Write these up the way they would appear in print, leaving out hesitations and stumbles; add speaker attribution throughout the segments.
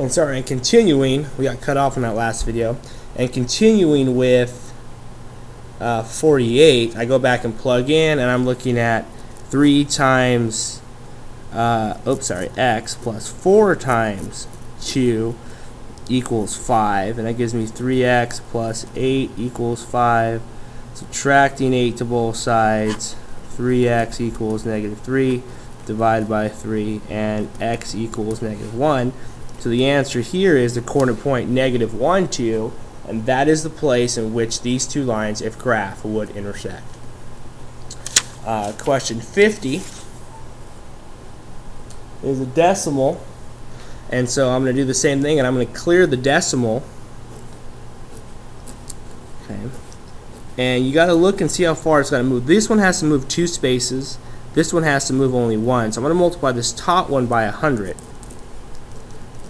Speaker 1: And sorry, and continuing, we got cut off in that last video, and continuing with 48, I go back and plug in, and I'm looking at 3 times, x plus 4 times 2 equals 5, and that gives me 3x plus 8 equals 5. Subtracting 8 to both sides, 3x equals -3 divided by 3, and x equals -1. So the answer here is the coordinate point -1, 2, and that is the place in which these two lines, if graphed, would intersect. Question 50 is a decimal, and so I'm going to do the same thing, and I'm going to clear the decimal. Okay, and you got to look and see how far it's going to move. This one has to move 2 spaces. This one has to move only 1. So I'm going to multiply this top one by 100.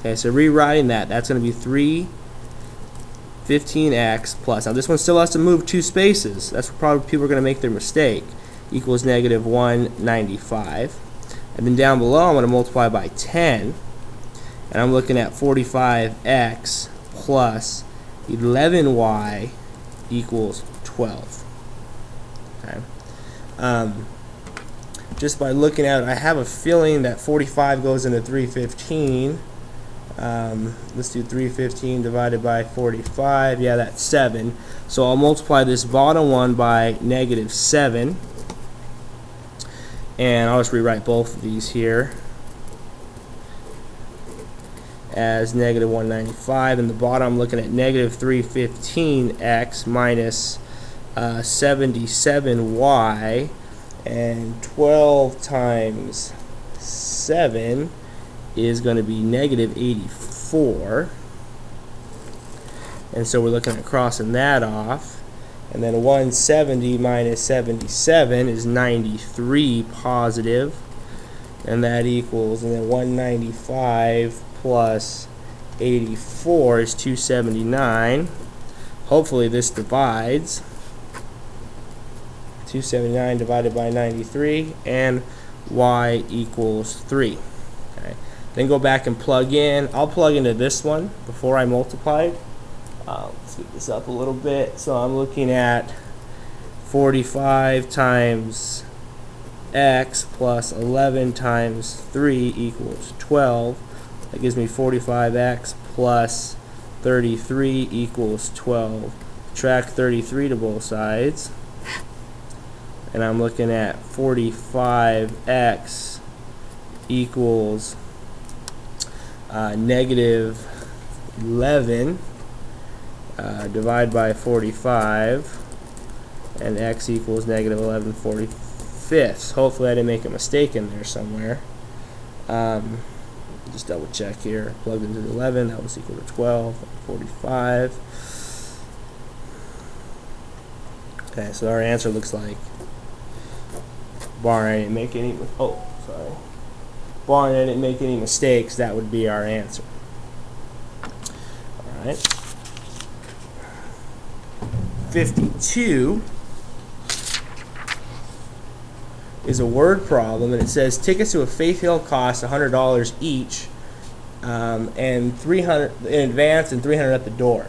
Speaker 1: Okay, so rewriting that, that's going to be 315x plus, now this one still has to move 2 spaces, that's where probably people are going to make their mistake, equals -195. And then down below I'm going to multiply by 10, and I'm looking at 45x plus 11y equals 12. Okay. Just by looking at it, I have a feeling that 45 goes into 315. Let's do 315 divided by 45. Yeah, that's 7. So I'll multiply this bottom one by -7, and I'll just rewrite both of these here as -195, and the bottom I'm looking at -315x minus 77y, and 12 times 7 is going to be -84, and so we're looking at crossing that off, and then 170 minus 77 is 93 positive, and that equals, and then 195 plus 84 is 279. Hopefully this divides. 279 divided by 93, and y equals 3. Okay. Then go back and plug in. I'll plug into this one before I multiplied. Let's get this up a little bit. So I'm looking at 45 times x plus 11 times 3 equals 12. That gives me 45x plus 33 equals 12. Subtract 33 to both sides, and I'm looking at 45x equals -11 divided by 45, and x equals -11/45. Hopefully I didn't make a mistake in there somewhere. Just double check here. Plugged into the 11, that was equal to 12, 45. Okay, so our answer looks like, barring I didn't make any, barring I didn't make any mistakes, that would be our answer. Alright. 52 is a word problem, and it says tickets to a Faith Hill cost $100 each, and $300 in advance and $300 at the door.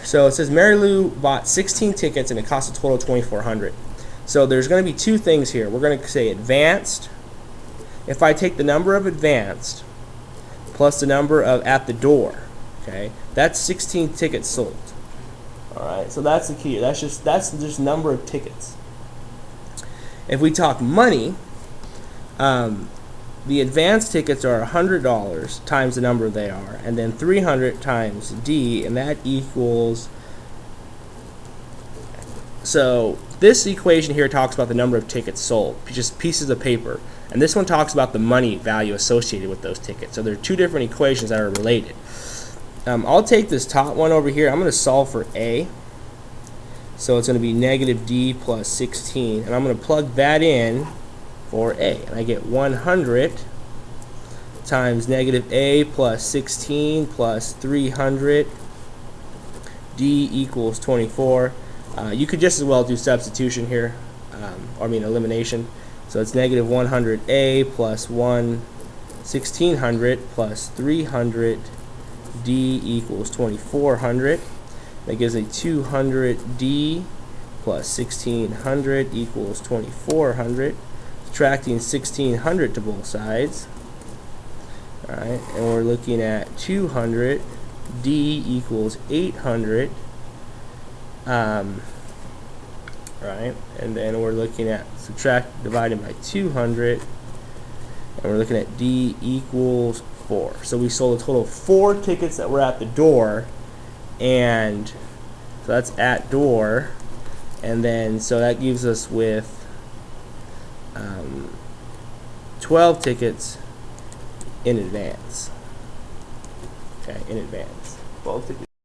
Speaker 1: So it says Mary Lou bought 16 tickets and it cost a total of $2,400. So there's going to be two things here. We're going to say advanced. If I take the number of advanced plus the number of at the door, okay, that's 16 tickets sold. All right, so that's the key. That's just number of tickets. If we talk money, the advanced tickets are $100 times the number they are, and then 300 times D, and that equals. So this equation here talks about the number of tickets sold, just pieces of paper, and this one talks about the money value associated with those tickets. So there are two different equations that are related. I'll take this top one over here. I'm going to solve for A. So it's going to be -D plus 16, and I'm going to plug that in for A, and I get 100 times -A plus 16 plus 300. D equals 24. You could just as well do substitution here, or I mean elimination. So it's -100A plus 1 1600 plus 300 D equals 2400. That gives a 200D plus 1600 equals 2400. Subtracting 1600 to both sides. Alright, and we're looking at 200D equals 800. Right, and then we're looking at dividing by 200, and we're looking at D equals 4. So we sold a total of 4 tickets that were at the door, and so that's at door, and then so that gives us with 12 tickets in advance. Okay, in advance. 12 tickets.